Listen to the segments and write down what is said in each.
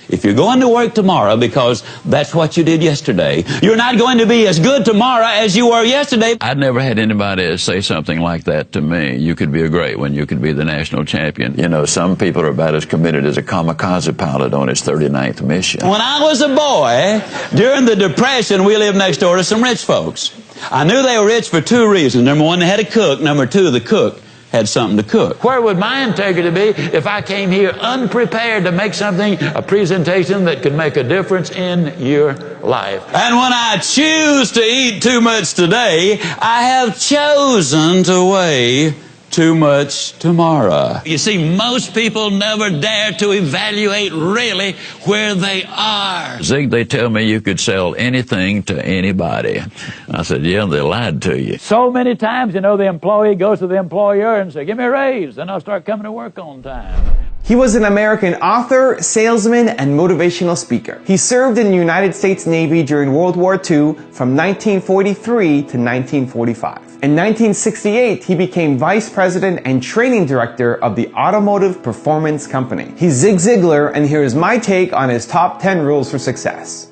If you're going to work tomorrow because that's what you did yesterday, you're not going to be as good tomorrow as you were yesterday. I'd never had anybody say something like that to me. You could be a great one. You could be the national champion. You know, some people are about as committed as a kamikaze pilot on his 39th mission. When I was a boy, during the Depression, we lived next door to some rich folks. I knew they were rich for two reasons. Number one, they had a cook. Number two, the cook had something to cook. Where would my integrity be if I came here unprepared to make something, a presentation that could make a difference in your life? And when I choose to eat too much today, I have chosen to weigh too much tomorrow. You see, most people never dare to evaluate really where they are. Zig, they tell me you could sell anything to anybody. I said, yeah, they lied to you. So many times, you know, the employee goes to the employer and says, give me a raise, then I'll start coming to work on time. He was an American author, salesman, and motivational speaker. He served in the United States Navy during World War II from 1943 to 1945. In 1968, he became Vice President and Training Director of the Automotive Performance Company. He's Zig Ziglar, and here is my take on his top 10 rules for success.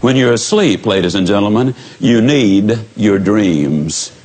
When you're asleep, ladies and gentlemen, you need your dreams.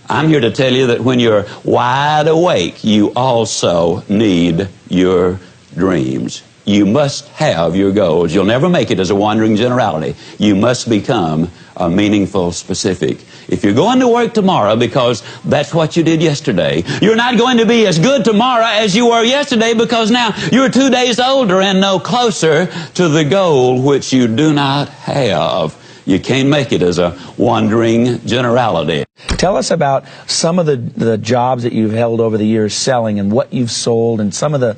I'm here to tell you that when you're wide awake, you also need your dreams. You must have your goals. You'll never make it as a wandering generality. You must become a meaningful specific. If you're going to work tomorrow because that's what you did yesterday, you're not going to be as good tomorrow as you were yesterday because now you're 2 days older and no closer to the goal which you do not have. You can't make it as a wandering generality. Tell us about some of the jobs that you've held over the years selling and what you've sold and some of the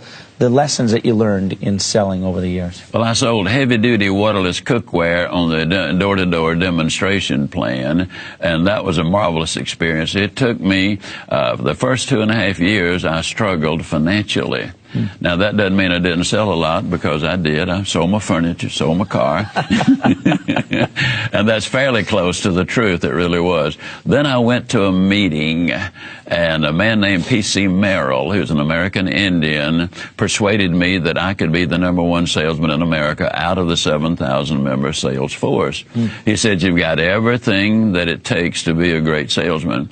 lessons that you learned in selling over the years. Well, I sold heavy-duty waterless cookware on the door-to-door demonstration plan, and that was a marvelous experience. It took me, for the first 2.5 years, I struggled financially. Now, that doesn't mean I didn't sell a lot, because I did. I sold my furniture, sold my car. And that's fairly close to the truth. It really was. Then I went to a meeting, and a man named P.C. Merrill, who's an American Indian, persuaded me that I could be the #1 salesman in America out of the 7,000-member sales force. He said, you've got everything that it takes to be a great salesman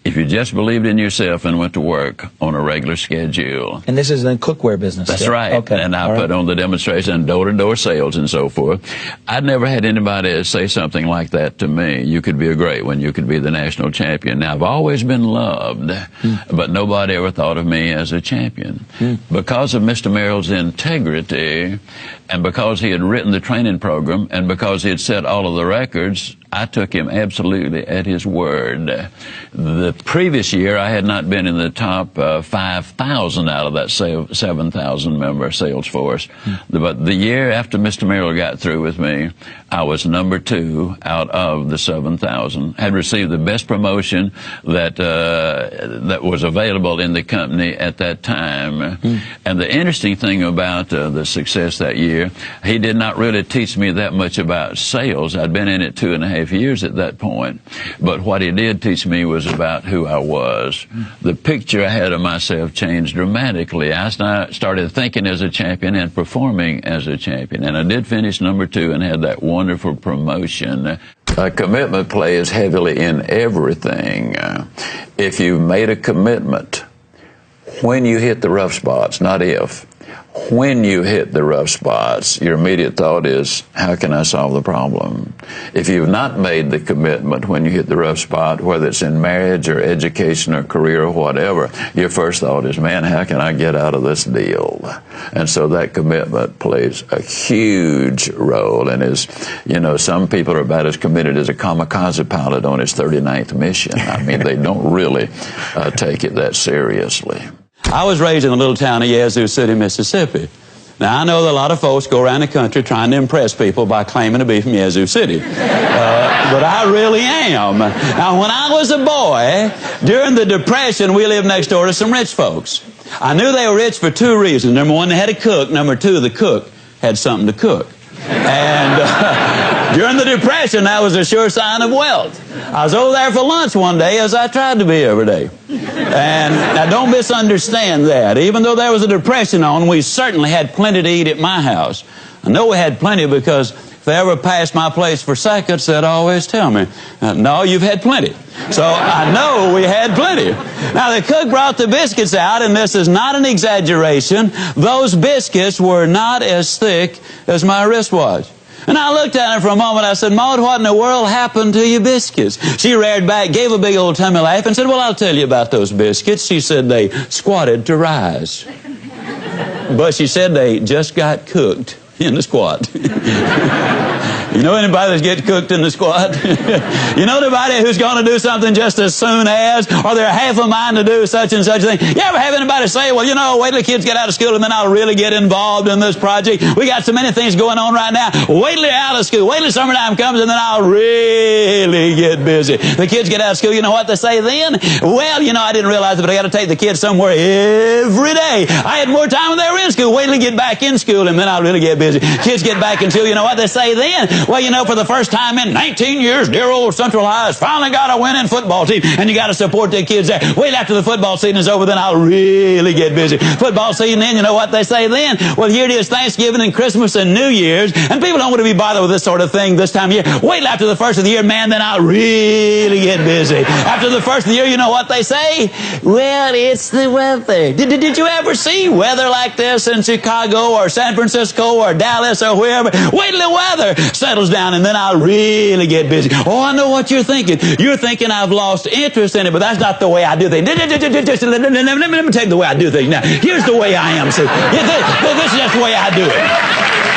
if you just believed in yourself and went to work on a regular schedule. And this is in the cookware business. That's still. right. Okay. And I put on the demonstration and door-to-door sales and so forth. I'd never had anybody say something like that to me. You could be a great one. You could be the national champion. Now, I've always been loved, but nobody ever thought of me as a champion. Because of Mr. Merrill's integrity, and because he had written the training program, and because he had set all of the records, I took him absolutely at his word. The previous year, I had not been in the top 5,000 out of that 7,000-member sales force. But the year after Mr. Merrill got through with me, I was #2 out of the 7,000. Had received the best promotion that that was available in the company at that time. And the interesting thing about the success that year, he did not really teach me that much about sales. I'd been in it 2.5 years at that point. But what he did teach me was about who I was. The picture I had of myself changed dramatically. I started thinking as a champion and performing as a champion. And I did finish #2 and had that wonderful promotion. Commitment plays heavily in everything. If you've made a commitment, when you hit the rough spots, not if, when you hit the rough spots, your immediate thought is, how can I solve the problem? If you've not made the commitment when you hit the rough spot, whether it's in marriage or education or career or whatever, your first thought is, man, how can I get out of this deal? And so that commitment plays a huge role. And as you know, some people are about as committed as a kamikaze pilot on his 39th mission. I mean, they don't really take it that seriously. I was raised in a little town of Yazoo City, Mississippi. Now, I know that a lot of folks go around the country trying to impress people by claiming to be from Yazoo City. But I really am. Now, when I was a boy, during the Depression, we lived next door to some rich folks. I knew they were rich for two reasons. Number one, they had a cook. Number two, the cook had something to cook. And During the Depression, that was a sure sign of wealth. I was over there for lunch one day, as I tried to be every day. And now don't misunderstand that. Even though there was a Depression on, we certainly had plenty to eat at my house. I know we had plenty because if they ever passed my place for seconds, they'd always tell me, no, you've had plenty. So I know we had plenty. Now the cook brought the biscuits out, and this is not an exaggeration. Those biscuits were not as thick as my wristwatch. And I looked at her for a moment. I said, Maud, what in the world happened to your biscuits? She reared back, gave a big old tummy laugh, and said, well, I'll tell you about those biscuits. She said they squatted to rise. But she said they just got cooked in the squat. You know anybody that's getting cooked in the squat? You know anybody who's going to do something just as soon as, or they're half a mind to do such and such a thing? You ever have anybody say, well, you know, wait till the kids get out of school and then I'll really get involved in this project. We got so many things going on right now. Wait till they're out of school. Wait till summertime comes and then I'll really get busy. The kids get out of school, you know what they say then? Well, you know, I didn't realize it, but I got to take the kids somewhere every day. I had more time when they were in school. Wait till they get back in school and then I'll really get busy. Kids get back in school, you know what they say then? Well, you know, for the first time in 19 years, dear old Central High has finally got a winning football team, and you got to support the kids there. Wait after the football season is over, then I'll really get busy. Football season in, you know what they say then? Well, here it is, Thanksgiving and Christmas and New Year's, and people don't want to be bothered with this sort of thing this time of year. Wait after the first of the year, man, then I'll really get busy. After the first of the year, you know what they say? Well, it's the weather. Did you ever see weather like this in Chicago or San Francisco or Dallas or wherever? Wait till the weather settles down, and then I'll really get busy. Oh, I know what you're thinking. You're thinking I've lost interest in it, but that's not the way I do things. Let me tell you the way I do things now. Here's the way I am. See, this is just the way I do it.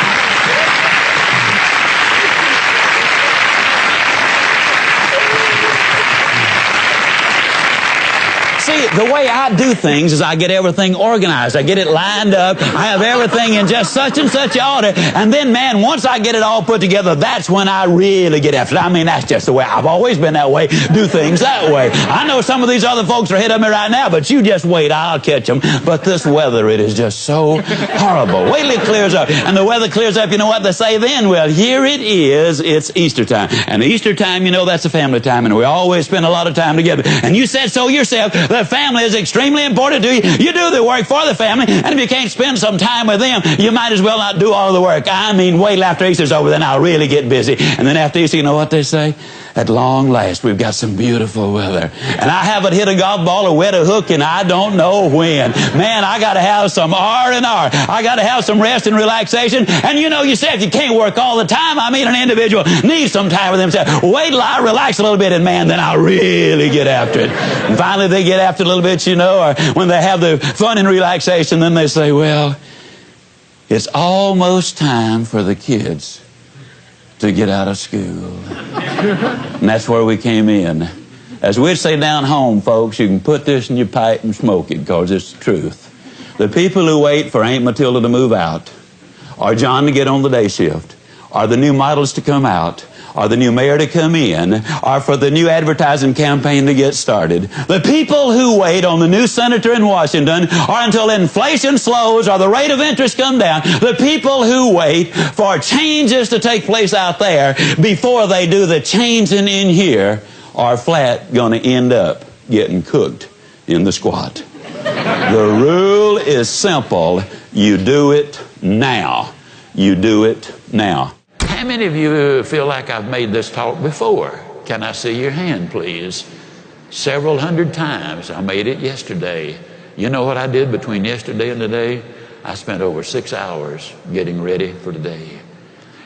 See, the way I do things is I get everything organized. I get it lined up. I have everything in just such and such order. And then, man, once I get it all put together, that's when I really get after it. I mean, that's just the way. I've always been that way. Do things that way. I know some of these other folks are ahead of me right now, but you just wait. I'll catch them. But this weather, it is just so horrible. Wait till it clears up. And the weather clears up, you know what they say then? Well, here it is. It's Easter time. And Easter time, you know, that's a family time. And we always spend a lot of time together. And you said so yourself. The family is extremely important to you. You do the work for the family, and if you can't spend some time with them, you might as well not do all the work. I mean, wait till after Easter's over, then I'll really get busy. And then after Easter, you know what they say? At long last, we've got some beautiful weather. And I haven't hit a golf ball or wet a hook and I don't know when. Man, I got to have some R&R. I got to have some rest and relaxation. And you know, you say if you can't work all the time, I mean, an individual needs some time with himself. Wait till I relax a little bit, and man, then I'll really get after it. And finally, they get after it a little bit, you know, or when they have the fun and relaxation, then they say, well, it's almost time for the kids to get out of school. And that's where we came in. As we'd say down home, folks, you can put this in your pipe and smoke it, because it's the truth. The people who wait for Aunt Matilda to move out, or John to get on the day shift, or the new models to come out, or the new mayor to come in, or for the new advertising campaign to get started. The people who wait on the new senator in Washington, or until inflation slows or the rate of interest come down, the people who wait for changes to take place out there before they do the changing in here are flat going to end up getting cooked in the squat. The rule is simple. You do it now. You do it now. How many of you feel like I've made this talk before? Can I see your hand, please? Several hundred times. I made it yesterday. You know what I did between yesterday and today? I spent over 6 hours getting ready for today.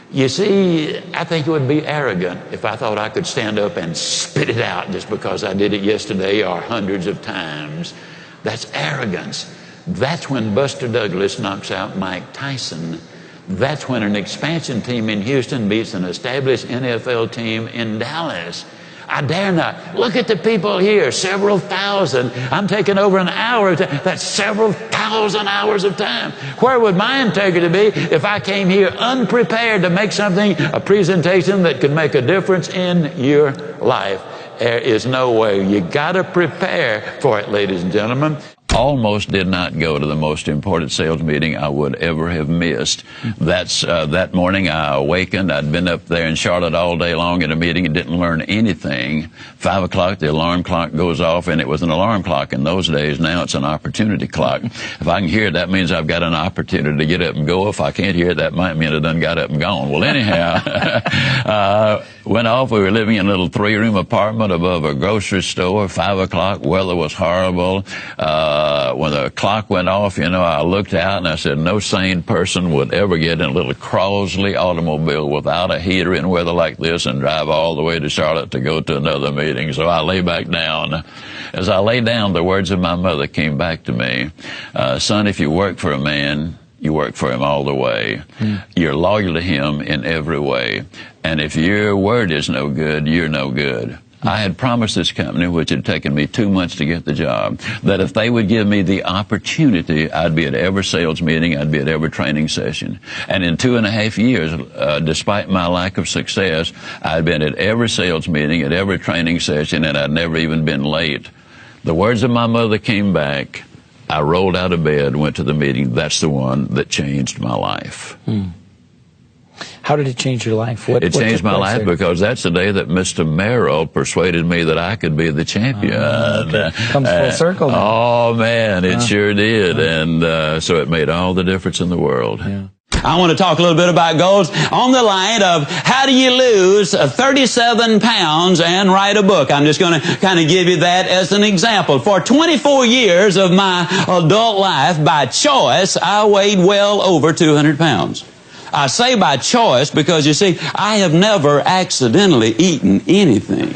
You see, I think it would be arrogant if I thought I could stand up and spit it out just because I did it yesterday or hundreds of times. That's arrogance. That's when Buster Douglas knocks out Mike Tyson. That's when an expansion team in Houston beats an established NFL team in Dallas. I dare not. Look at the people here, several thousand. I'm taking over an hour. That's several thousand hours of time. Where would my integrity be if I came here unprepared to make something, a presentation that could make a difference in your life? There is no way. You got to prepare for it, ladies and gentlemen. almost did not go to the most important sales meeting I would ever have missed. That's that morning I awakened. I'd been up there in Charlotte all day long at a meeting and didn't learn anything. 5 o'clock, the alarm clock goes off, and it was an alarm clock in those days. Now it's an opportunity clock. If I can hear it, that means I've got an opportunity to get up and go. If I can't hear it, that might mean I done got up and gone. Well, anyhow, went off. We were living in a little 3-room apartment above a grocery store. 5 o'clock, weather was horrible. When the clock went off, you know, I looked out and I said, no sane person would ever get in a little Crosley automobile without a heater in weather like this and drive all the way to Charlotte to go to another meeting. So I lay back down. As I lay down, the words of my mother came back to me. Son, if you work for a man, you work for him all the way. You're loyal to him in every way. And if your word is no good, you're no good. I had promised this company, which had taken me 2 months to get the job, that if they would give me the opportunity, I'd be at every sales meeting, I'd be at every training session. And in 2.5 years, despite my lack of success, I'd been at every sales meeting, at every training session, and I'd never even been late. The words of my mother came back. I rolled out of bed, went to the meeting. That's the one that changed my life. How did it change your life? It changed my life because that's the day that Mr. Merrill persuaded me that I could be the champion. Okay. Comes full circle. Then. Oh, man, it sure did. And so it made all the difference in the world. Yeah. I want to talk a little bit about goals on the line of how do you lose 37 pounds and write a book. I'm just going to kind of give you that as an example. For 24 years of my adult life, by choice, I weighed well over 200 pounds. I say by choice because, you see, I have never accidentally eaten anything.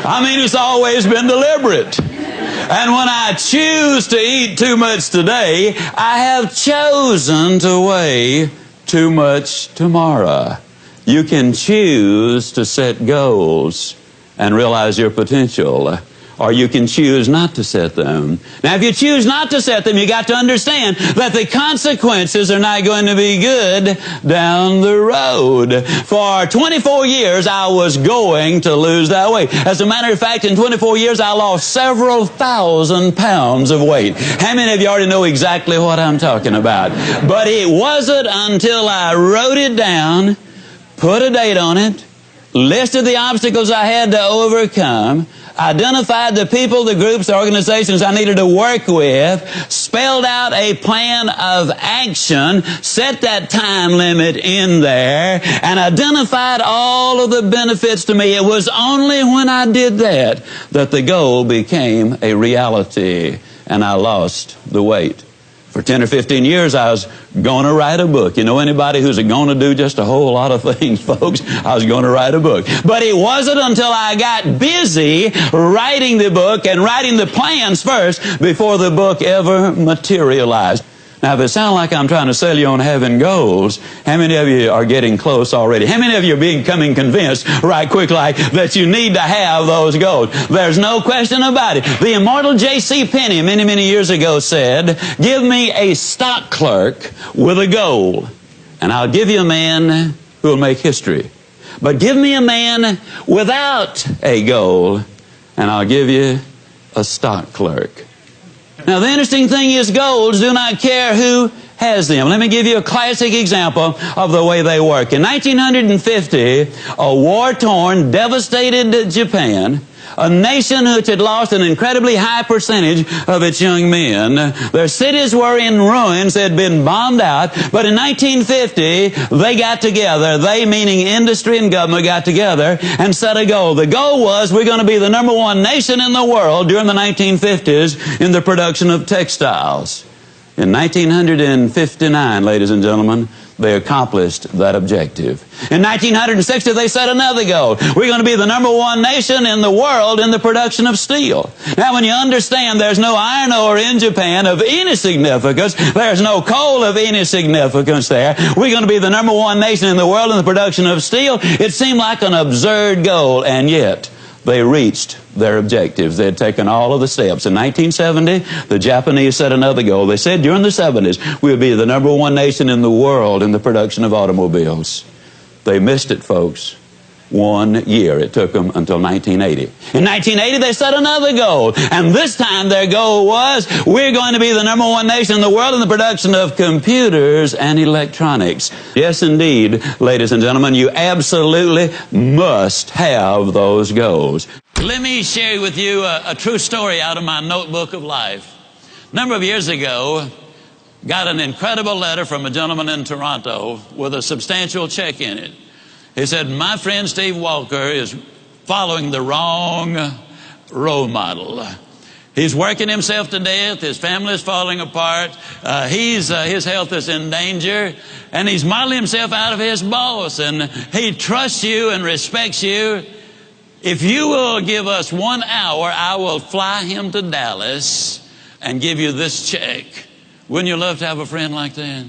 I mean, it's always been deliberate. And when I choose to eat too much today, I have chosen to weigh too much tomorrow. You can choose to set goals and realize your potential, or you can choose not to set them. Now, if you choose not to set them, you got to understand that the consequences are not going to be good down the road. For 24 years, I was going to lose that weight. As a matter of fact, in 24 years, I lost several thousand pounds of weight. How many of you already know exactly what I'm talking about? But it wasn't until I wrote it down, put a date on it, listed the obstacles I had to overcome, identified the people, the groups, the organizations I needed to work with, spelled out a plan of action, set that time limit in there, and identified all of the benefits to me. It was only when I did that that the goal became a reality, and I lost the weight. For 10 or 15 years, I was going to write a book. You know anybody who's going to do just a whole lot of things, folks? I was going to write a book. But it wasn't until I got busy writing the book and writing the plans first before the book ever materialized. Now, if it sounds like I'm trying to sell you on having goals, how many of you are getting close already? How many of you are becoming convinced right quick like that you need to have those goals? There's no question about it. The immortal J.C. Penney many, many years ago said, give me a stock clerk with a goal, and I'll give you a man who will make history. But give me a man without a goal, and I'll give you a stock clerk. Now, the interesting thing is goals do not care who has them. Let me give you a classic example of the way they work. In 1950, a war-torn, devastated Japan, a nation which had lost an incredibly high percentage of its young men. Their cities were in ruins, they had been bombed out, but in 1950, they got together, they meaning industry and government got together and set a goal. The goal was we're going to be the #1 nation in the world during the 1950s in the production of textiles. In 1959, ladies and gentlemen, they accomplished that objective. In 1960, they set another goal. We're going to be the #1 nation in the world in the production of steel. Now, when you understand there's no iron ore in Japan of any significance, there's no coal of any significance there, we're going to be the #1 nation in the world in the production of steel, it seemed like an absurd goal, and yet they reached their objectives. They had taken all of the steps. In 1970, the Japanese set another goal. They said during the 70s, we'll be the #1 nation in the world in the production of automobiles. They missed it, folks. 1 year. It took them until 1980. In 1980, they set another goal. And this time their goal was, we're going to be the #1 nation in the world in the production of computers and electronics. Yes, indeed, ladies and gentlemen, you absolutely must have those goals. Let me share with you a true story out of my notebook of life. A number of years ago, got an incredible letter from a gentleman in Toronto with a substantial check in it. He said, my friend Steve Walker is following the wrong role model. He's working himself to death. His family is falling apart. His health is in danger. And he's modeling himself out of his boss. And he trusts you and respects you. If you will give us 1 hour, I will fly him to Dallas and give you this check. Wouldn't you love to have a friend like that?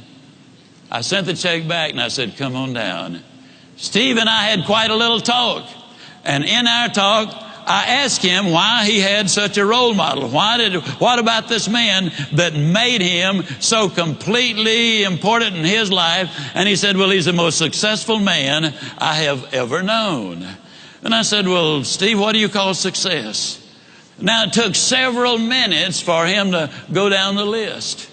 I sent the check back and I said, come on down. Steve and I had quite a little talk. And in our talk, I asked him why he had such a role model. What about this man that made him so completely important in his life? And he said, well, he's the most successful man I have ever known. And I said, well, Steve, what do you call success? Now, it took several minutes for him to go down the list.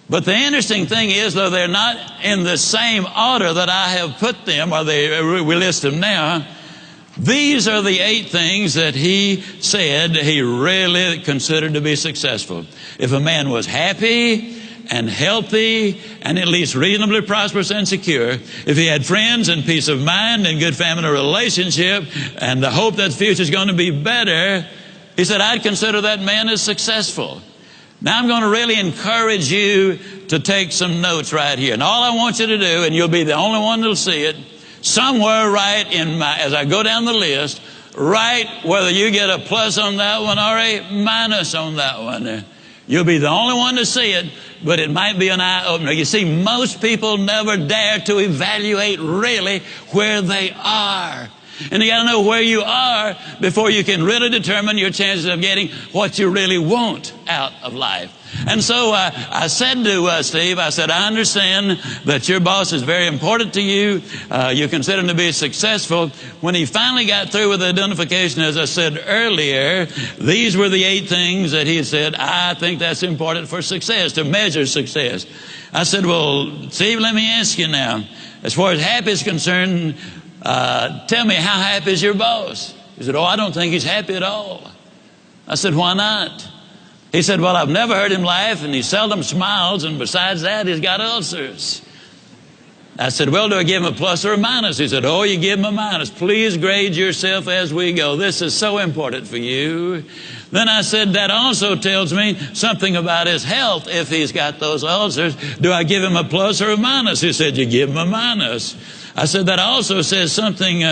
But the interesting thing is, though they're not in the same order that I have put them, or we list them now, these are the 8 things that he said he really considered to be successful. If a man was happy and healthy and at least reasonably prosperous and secure, if he had friends and peace of mind and good family relationship and the hope that the future is going to be better, he said, I'd consider that man as successful. Now I'm going to really encourage you to take some notes right here. And all I want you to do, and you'll be the only one that'll see it, somewhere right as I go down the list, write whether you get a plus on that one or a minus on that one. You'll be the only one to see it, but it might be an eye-opener. You see, most people never dare to evaluate really where they are. And you got to know where you are before you can really determine your chances of getting what you really want out of life. And so I said to Steve, I said, I understand that your boss is very important to you. You consider him to be successful. When he finally got through with the identification, as I said earlier, these were the 8 things that he said, I think that's important for success, to measure success. I said, well, Steve, let me ask you now, as far as happy is concerned, tell me, how happy is your boss? He said, oh, I don't think he's happy at all. I said, why not? He said, well, I've never heard him laugh, and he seldom smiles, and besides that, he's got ulcers. I said, well, do I give him a plus or a minus? He said, oh, you give him a minus. Please grade yourself as we go. This is so important for you. Then I said, that also tells me something about his health if he's got those ulcers. Do I give him a plus or a minus? He said, you give him a minus. I said, that also says something,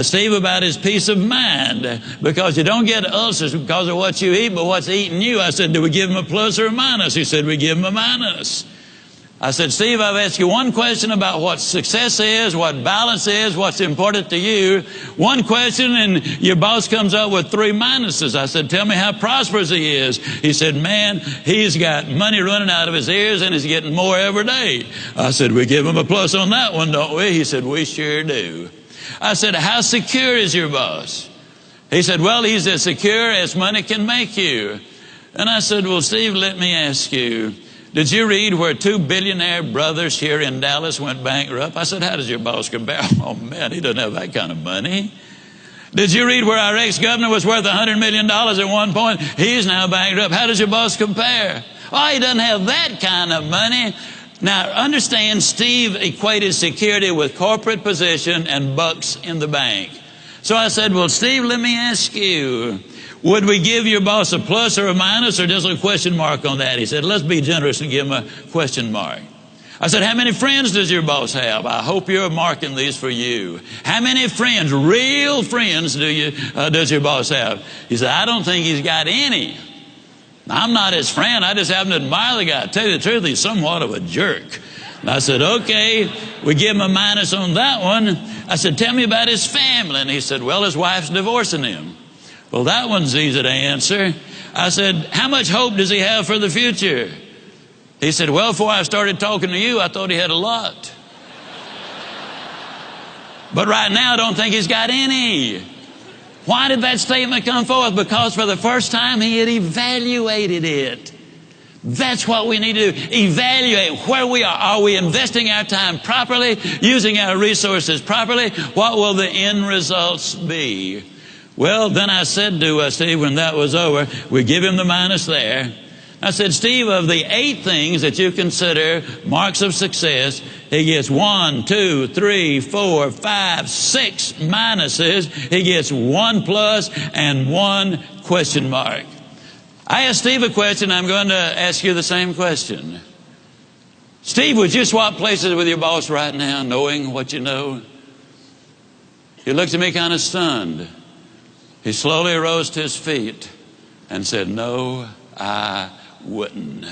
Steve, about his peace of mind, because you don't get ulcers because of what you eat, but what's eating you. I said, do we give him a plus or a minus? He said, we give him a minus. I said, Steve, I've asked you one question about what success is, what balance is, what's important to you. One question, and your boss comes up with 3 minuses. I said, tell me how prosperous he is. He said, man, he's got money running out of his ears, and he's getting more every day. I said, we give him a plus on that one, don't we? He said, we sure do. I said, how secure is your boss? He said, well, he's as secure as money can make you. And I said, well, Steve, let me ask you, did you read where 2 billionaire brothers here in Dallas went bankrupt? I said, how does your boss compare? Oh, man, he doesn't have that kind of money. Did you read where our ex-governor was worth $100 million at one point? He's now bankrupt. How does your boss compare? Oh, he doesn't have that kind of money. Now, understand, Steve equated security with corporate position and bucks in the bank. So I said, well, Steve, let me ask you, would we give your boss a plus or a minus or just a question mark on that? He said, let's be generous and give him a question mark. I said, how many friends does your boss have? I hope you're marking these for you. How many friends, real friends, does your boss have? He said, I don't think he's got any. I'm not his friend. I just happen to admire the guy. I tell you the truth, he's somewhat of a jerk. And I said, okay, we give him a minus on that one. I said, tell me about his family. And he said, well, his wife's divorcing him. Well, that one's easy to answer. I said, how much hope does he have for the future? He said, well, before I started talking to you, I thought he had a lot. But right now, I don't think he's got any. Why did that statement come forth? Because for the first time, he had evaluated it. That's what we need to do. Evaluate where we are. Are we investing our time properly? Using our resources properly? What will the end results be? Well, then I said to Steve when that was over, we give him the minus there. I said, Steve, of the 8 things that you consider marks of success, he gets 1, 2, 3, 4, 5, 6 minuses. He gets 1 plus and 1 question mark. I asked Steve a question. I'm going to ask you the same question. Steve, would you swap places with your boss right now, knowing what you know? He looked at me kind of stunned. He slowly rose to his feet and said, no, I wouldn't.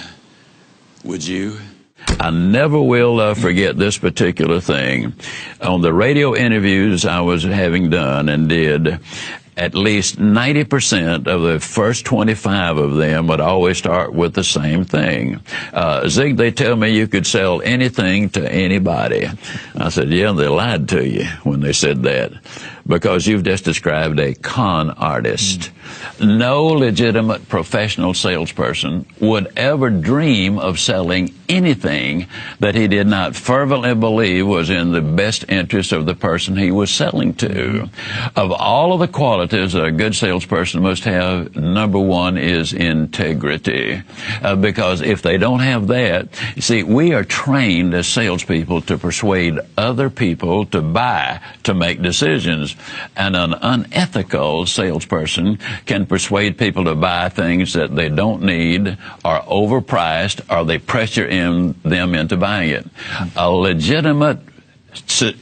Would you? I never will forget this particular thing. On the radio interviews I was having done and did, at least 90% of the first 25 of them would always start with the same thing. Zig, they tell me you could sell anything to anybody. I said, yeah, they lied to you when they said that, because you've just described a con artist. No legitimate professional salesperson would ever dream of selling anything that he did not fervently believe was in the best interest of the person he was selling to. Of all of the qualities that a good salesperson must have, number 1 is integrity. Because if they don't have that, you see, we are trained as salespeople to persuade other people to buy, to make decisions. And an unethical salesperson can persuade people to buy things that they don't need, are overpriced, or they pressure them into buying it. A legitimate,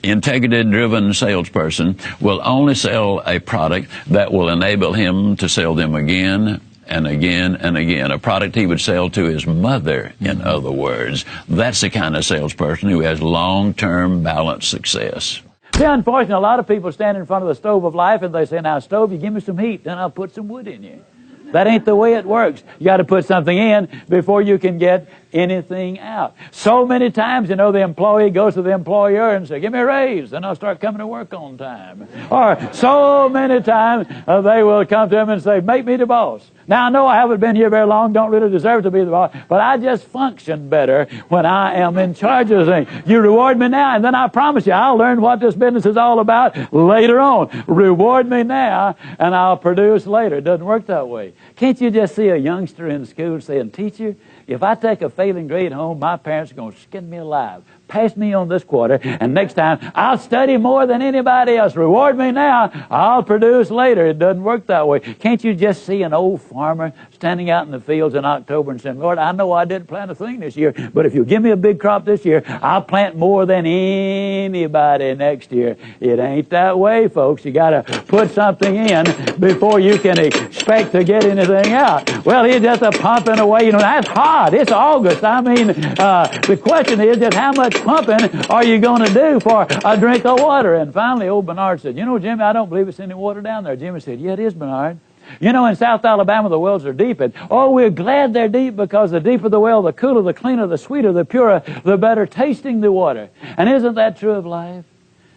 integrity-driven salesperson will only sell a product that will enable him to sell them again and again and again. A product he would sell to his mother, in other words. That's the kind of salesperson who has long-term balanced success. See, unfortunately, a lot of people stand in front of the stove of life and they say, now, stove, you give me some heat, then I'll put some wood in you. That ain't the way it works. You got to put something in before you can get anything out. So many times, you know, the employee goes to the employer and says, give me a raise, then I'll start coming to work on time. Or so many times they will come to him and say, make me the boss. Now, I know I haven't been here very long, don't really deserve to be the boss, but I just function better when I am in charge of things. You reward me now, and then I promise you, I'll learn what this business is all about later on. Reward me now, and I'll produce later. It doesn't work that way. Can't you just see a youngster in school saying, teacher, if I take a failing grade home, my parents are going to skin me alive. Pass me on this quarter, and next time I'll study more than anybody else. Reward me now, I'll produce later. It doesn't work that way. Can't you just see an old farmer standing out in the fields in October and saying, Lord, I know I didn't plant a thing this year, but if you give me a big crop this year, I'll plant more than anybody next year. It ain't that way, folks. You got to put something in before you can expect to get anything out. Well, he's just pumping away. You know, that's hot. It's August. I mean, the question is just how much pumping are you going to do for a drink of water? And finally, old Bernard said, you know, Jimmy, I don't believe it's any water down there. Jimmy said, yeah, it is, Bernard. You know, in South Alabama, the wells are deep. And, oh, we're glad they're deep, because the deeper the well, the cooler, the cleaner, the sweeter, the purer, the better tasting the water. And isn't that true of life?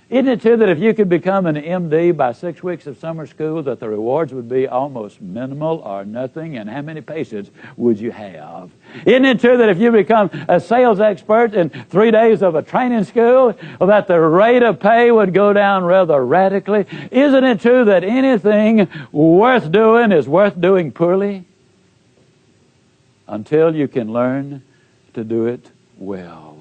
Isn't it true that if you could become an MD by 6 weeks of summer school, that the rewards would be almost minimal or nothing? And how many patients would you have? Isn't it true that if you become a sales expert in 3 days of a training school, that the rate of pay would go down rather radically? Isn't it true that anything worth doing is worth doing poorly until you can learn to do it well?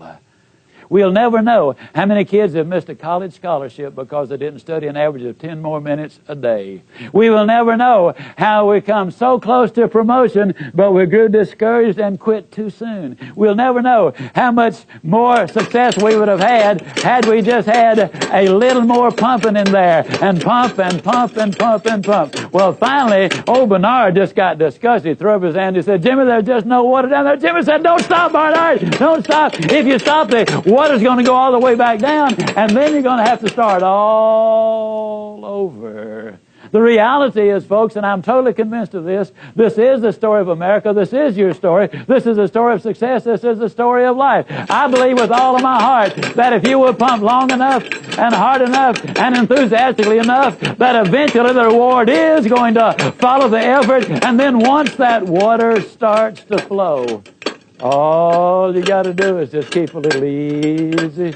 We'll never know how many kids have missed a college scholarship because they didn't study an average of 10 more minutes a day. We will never know how we come so close to promotion, but we grew discouraged and quit too soon. We'll never know how much more success we would have had we just had a little more pumping in there, and pump and pump and pump and pump. Well, finally, old Bernard just got disgusted. He threw up his hand. He said, Jimmy, there's just no water down there. Jimmy said, don't stop, Bernard. Don't stop. If you stop, the water's going to go all the way back down, and then you're going to have to start all over. The reality is, folks, and I'm totally convinced of this, this is the story of America. This is your story. This is the story of success. This is the story of life. I believe with all of my heart that if you will pump long enough and hard enough and enthusiastically enough, that eventually the reward is going to follow the effort. And then once that water starts to flow, all you got to do is just keep a little easy,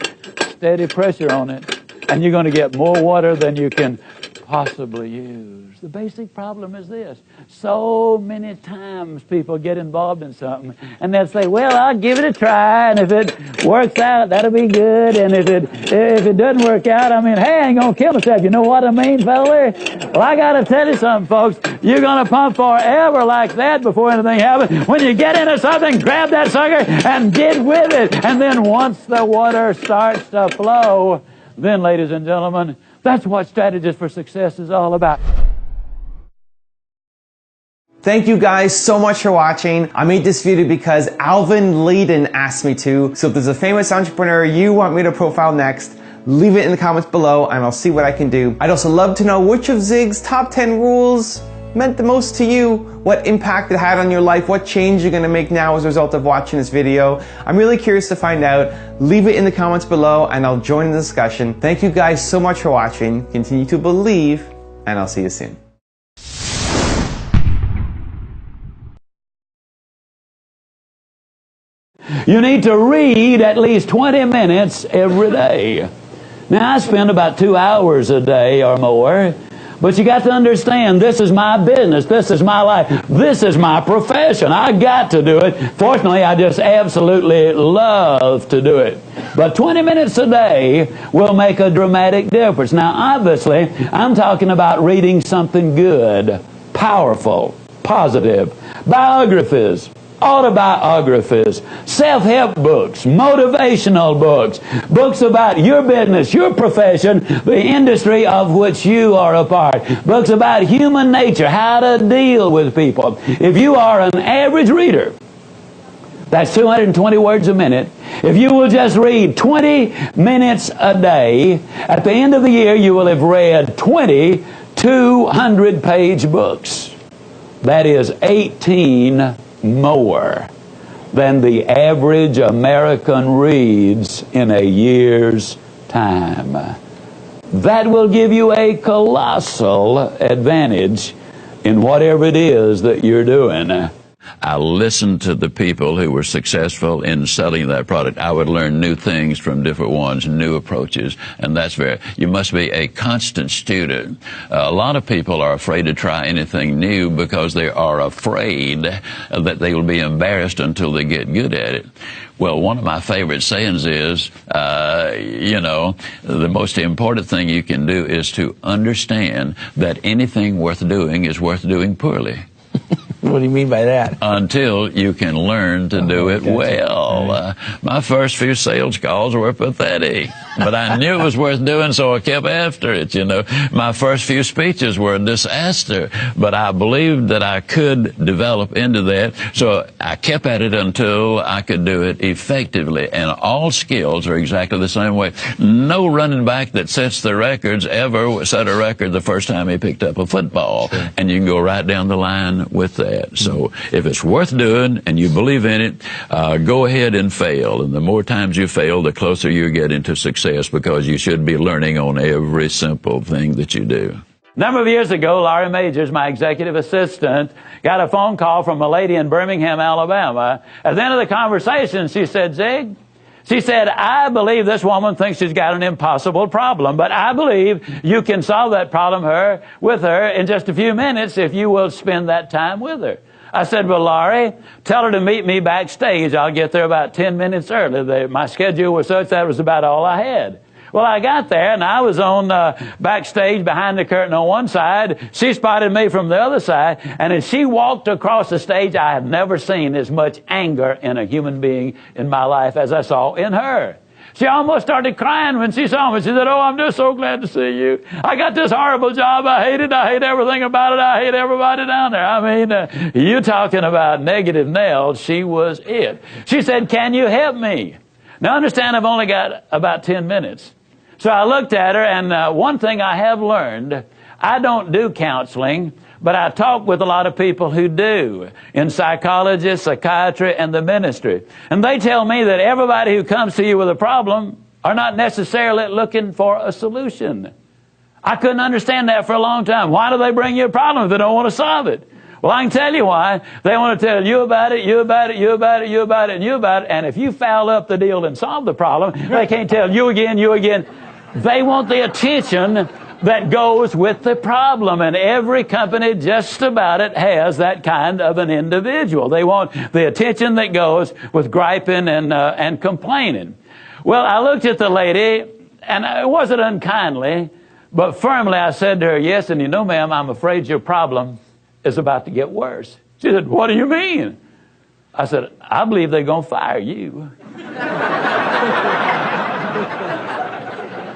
steady pressure on it, and you're going to get more water than you can possibly use. The basic problem is this. So many times people get involved in something and they'll say, well, I'll give it a try, and if it works out, that'll be good, and if it doesn't work out, I mean, hey, I ain't gonna kill myself. You know what I mean, fella? Well, I gotta tell you something, folks. You're gonna pump forever like that before anything happens. When you get into something, grab that sucker and get with it. And then once the water starts to flow, then, ladies and gentlemen, that's what Strategies for Success is all about. Thank you guys so much for watching. I made this video because Alvin Layden asked me to. So if there's a famous entrepreneur you want me to profile next, leave it in the comments below and I'll see what I can do. I'd also love to know which of Zig's top 10 rules meant the most to you, what impact it had on your life, what change you're gonna make now as a result of watching this video. I'm really curious to find out. Leave it in the comments below and I'll join in the discussion. Thank you guys so much for watching. Continue to believe, and I'll see you soon. You need to read at least 20 minutes every day. Now, I spend about 2 hours a day or more. But you got to understand, this is my business, this is my life, this is my profession. I got to do it. Fortunately, I just absolutely love to do it. But 20 minutes a day will make a dramatic difference. Now, obviously, I'm talking about reading something good, powerful, positive, biographies, autobiographies, self-help books, motivational books, books about your business, your profession, the industry of which you are a part, books about human nature, how to deal with people. If you are an average reader, that's 220 words a minute. If you will just read 20 minutes a day, at the end of the year you will have read 20 200-page books. That is 18 more than the average American reads in a year's time. That will give you a colossal advantage in whatever it is that you're doing. I listened to the people who were successful in selling that product. I would learn new things from different ones, new approaches, and you must be a constant student. A lot of people are afraid to try anything new because they are afraid that they will be embarrassed until they get good at it. Well, one of my favorite sayings is, the most important thing you can do is to understand that anything worth doing is worth doing poorly. What do you mean by that? Until you can learn to do it well. My first few sales calls were pathetic, but I knew it was worth doing, so I kept after it, My first few speeches were a disaster, but I believed that I could develop into that, so I kept at it until I could do it effectively. And all skills are exactly the same way. No running back that sets the records ever set a record the first time he picked up a football. Sure. And you can go right down the line with that. So if it's worth doing and you believe in it, go ahead and fail. And the more times you fail, the closer you get into success, because you should be learning on every simple thing that you do. A number of years ago, Laurie Majors, my executive assistant, got a phone call from a lady in Birmingham, Alabama. At the end of the conversation, she said, Zig, she said, I believe this woman thinks she's got an impossible problem, but I believe you can solve that problem with her in just a few minutes if you will spend that time with her. I said, well, Laurie, tell her to meet me backstage. I'll get there about 10 minutes early. My schedule was such that was about all I had. Well, I got there, and I was on backstage behind the curtain on one side. She spotted me from the other side, and as she walked across the stage, I have never seen as much anger in a human being in my life as I saw in her. She almost started crying when she saw me. She said, oh, I'm just so glad to see you. I got this horrible job. I hate it. I hate everything about it. I hate everybody down there. I mean, you talking about negative nails. She was it. She said, can you help me? Now, understand, I've only got about 10 minutes. So I looked at her, and one thing I have learned, I don't do counseling, but I talk with a lot of people who do, in psychology, psychiatry, and the ministry. And they tell me that everybody who comes to you with a problem are not necessarily looking for a solution. I couldn't understand that for a long time. Why do they bring you a problem if they don't want to solve it? Well, I can tell you why. They want to tell you about it, you about it, you about it, you about it, and you about it. And if you foul up the deal and solve the problem, they can't tell you again, you again. They want the attention that goes with the problem. And every company just about it has that kind of an individual. They want the attention that goes with griping and complaining. Well, I looked at the lady, and it wasn't unkindly, but firmly I said to her, yes, and you know, ma'am, I'm afraid your problem is about to get worse. She said, what do you mean? I said, I believe they're going to fire you.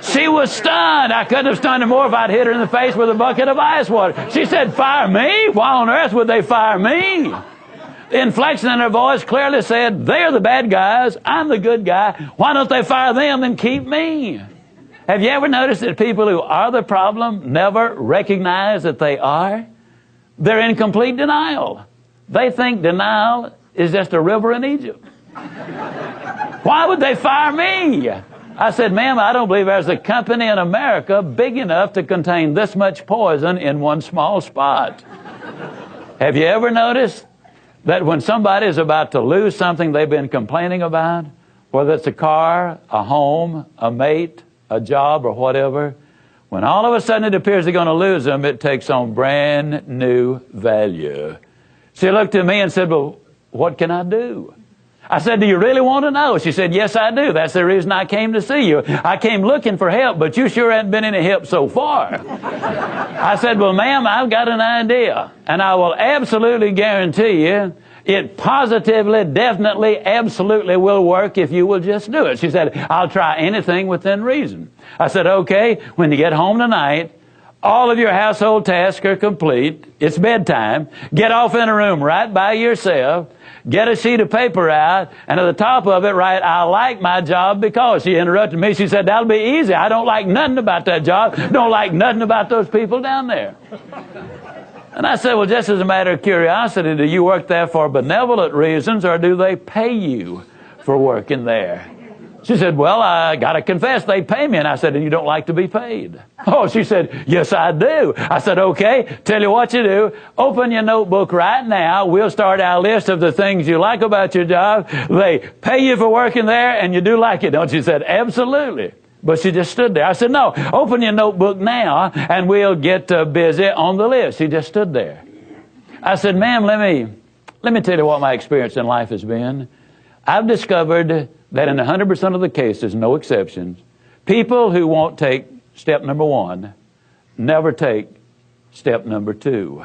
She was stunned. I couldn't have stunned her more if I'd hit her in the face with a bucket of ice water. She said, fire me? Why on earth would they fire me? The inflection in her voice clearly said, they're the bad guys, I'm the good guy. Why don't they fire them and keep me? Have you ever noticed that people who are the problem never recognize that they are? They're in complete denial. They think denial is just a river in Egypt. Why would they fire me? I said, ma'am, I don't believe there's a company in America big enough to contain this much poison in one small spot. Have you ever noticed that when somebody is about to lose something they've been complaining about, whether it's a car, a home, a mate, a job, or whatever, when all of a sudden it appears they're going to lose them, it takes on brand new value. She looked at me and said, well, what can I do? I said, do you really want to know? She said, yes, I do. That's the reason I came to see you. I came looking for help, but you sure haven't been any help so far. I said, well, ma'am, I've got an idea, and I will absolutely guarantee you it positively, definitely, absolutely will work if you will just do it. She said, I'll try anything within reason. I said, okay, when you get home tonight, all of your household tasks are complete. It's bedtime. Get off in a room right by yourself. Get a sheet of paper out, and at the top of it write, I like my job because. She interrupted me. She said, that'll be easy. I don't like nothing about that job. Don't like nothing about those people down there. And I said, well, just as a matter of curiosity, do you work there for benevolent reasons, or do they pay you for working there? She said, well, I got to confess, they pay me. And I said, and you don't like to be paid? Oh, she said, yes, I do. I said, okay, tell you what you do. Open your notebook right now. We'll start our list of the things you like about your job. They pay you for working there, and you do like it, don't you? She said, absolutely. But she just stood there. I said, no, open your notebook now, and we'll get busy on the list. She just stood there. I said, ma'am, let me tell you what my experience in life has been. I've discovered that in 100% of the cases, no exceptions, people who won't take step number one never take step number two.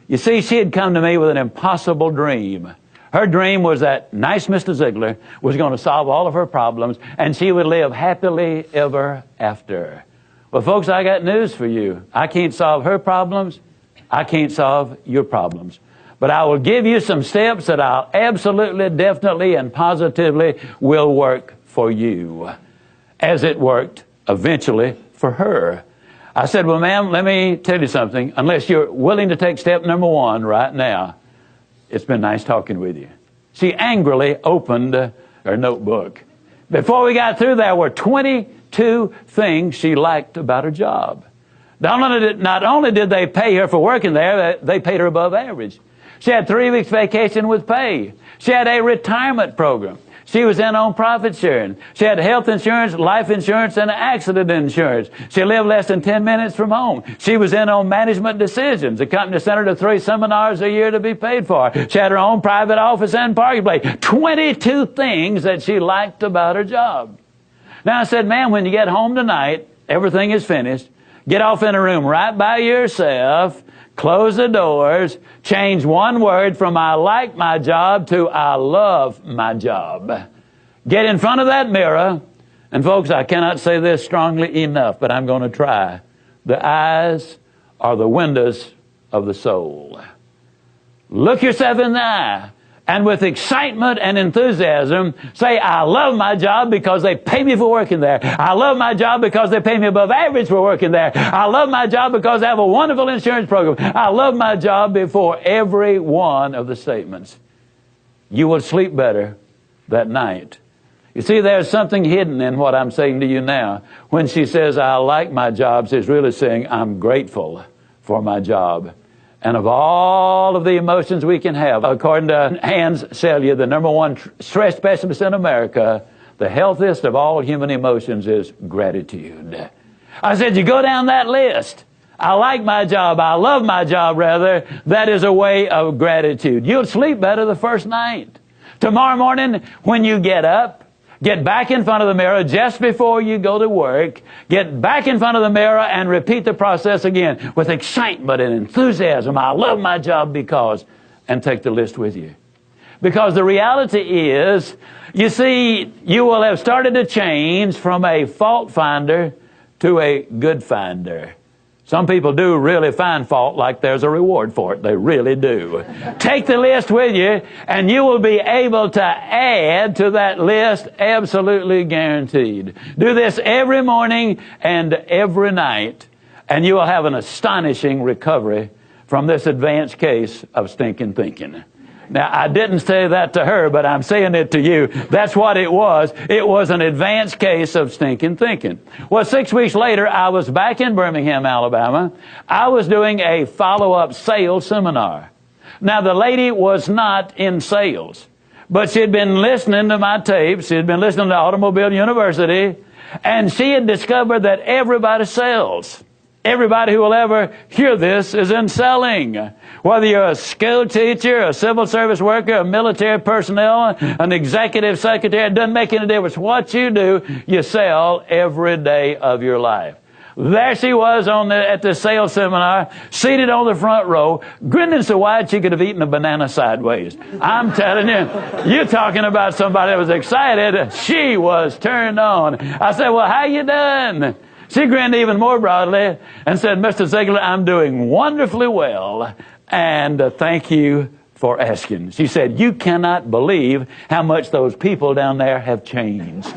You see, she had come to me with an impossible dream. Her dream was that nice Mr. Ziglar was going to solve all of her problems, and she would live happily ever after. Well, folks, I got news for you. I can't solve her problems. I can't solve your problems. But I will give you some steps that I'll absolutely, definitely, and positively will work for you, as it worked eventually for her. I said, well, ma'am, let me tell you something. Unless you're willing to take step number one right now, it's been nice talking with you. She angrily opened her notebook. Before we got through, there were 22 things she liked about her job. Not only did they pay her for working there, they paid her above average. She had 3 weeks vacation with pay. She had a retirement program. She was in on profit sharing. She had health insurance, life insurance, and accident insurance. She lived less than 10 minutes from home. She was in on management decisions. The company sent her to 3 seminars a year to be paid for. She had her own private office and parking place. 22 things that she liked about her job. Now I said, ma'am, when you get home tonight, everything is finished. Get off in a room right by yourself. Close the doors, change one word from I like my job to I love my job. Get in front of that mirror, and folks, I cannot say this strongly enough, but I'm going to try. The eyes are the windows of the soul. Look yourself in the eye and with excitement and enthusiasm say, I love my job because they pay me for working there. I love my job because they pay me above average for working there. I love my job because I have a wonderful insurance program. I love my job before every one of the statements. You will sleep better that night. You see, there's something hidden in what I'm saying to you now. When she says, I like my job, she's really saying, I'm grateful for my job. And of all of the emotions we can have, according to Hans Selye, the #1 stress specialist in America, the healthiest of all human emotions is gratitude. I said, you go down that list. I like my job. I love my job, rather. That is a way of gratitude. You'll sleep better the first night. Tomorrow morning, when you get up, get back in front of the mirror just before you go to work. Get back in front of the mirror and repeat the process again with excitement and enthusiasm. I love my job because, and take the list with you. Because the reality is, you see, you will have started to change from a fault finder to a good finder. Some people do really find fault like there's a reward for it. They really do. Take the list with you, and you will be able to add to that list, absolutely guaranteed. Do this every morning and every night, and you will have an astonishing recovery from this advanced case of stinking thinking. Now, I didn't say that to her, but I'm saying it to you. That's what it was. It was an advanced case of stinking thinking. Well, 6 weeks later, I was back in Birmingham, Alabama. I was doing a follow-up sales seminar. Now, the lady was not in sales, but she had been listening to my tapes. She had been listening to Automobile University, and she had discovered that everybody sells. Everybody who will ever hear this is in selling. Whether you're a school teacher, a civil service worker, a military personnel, an executive secretary, it doesn't make any difference. What you do, you sell every day of your life. There she was at the sales seminar, seated on the front row, grinning so wide she could have eaten a banana sideways. I'm telling you, you're talking about somebody that was excited. She was turned on. I said, well, how you done? She grinned even more broadly and said, Mr. Ziglar, I'm doing wonderfully well, and thank you for asking. She said, you cannot believe how much those people down there have changed.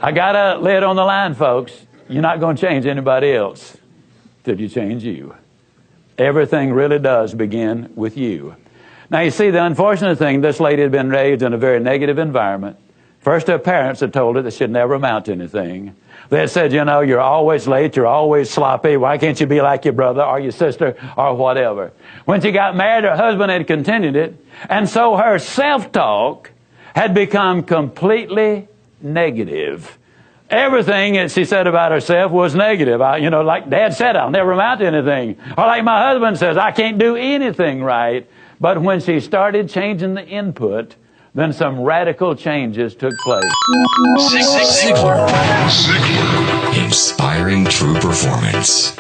I got to lay it on the line, folks. You're not going to change anybody else till you change you. Everything really does begin with you. Now, you see, the unfortunate thing, this lady had been raised in a very negative environment. First, her parents had told her that she'd never amount to anything. They had said, you know, you're always late, you're always sloppy, why can't you be like your brother or your sister or whatever? When she got married, her husband had continued it, and so her self-talk had become completely negative. Everything that she said about herself was negative. Like Dad said, I'll never amount to anything. Or like my husband says, I can't do anything right. But when she started changing the input, then some radical changes took place. Ziglar. Inspiring true performance.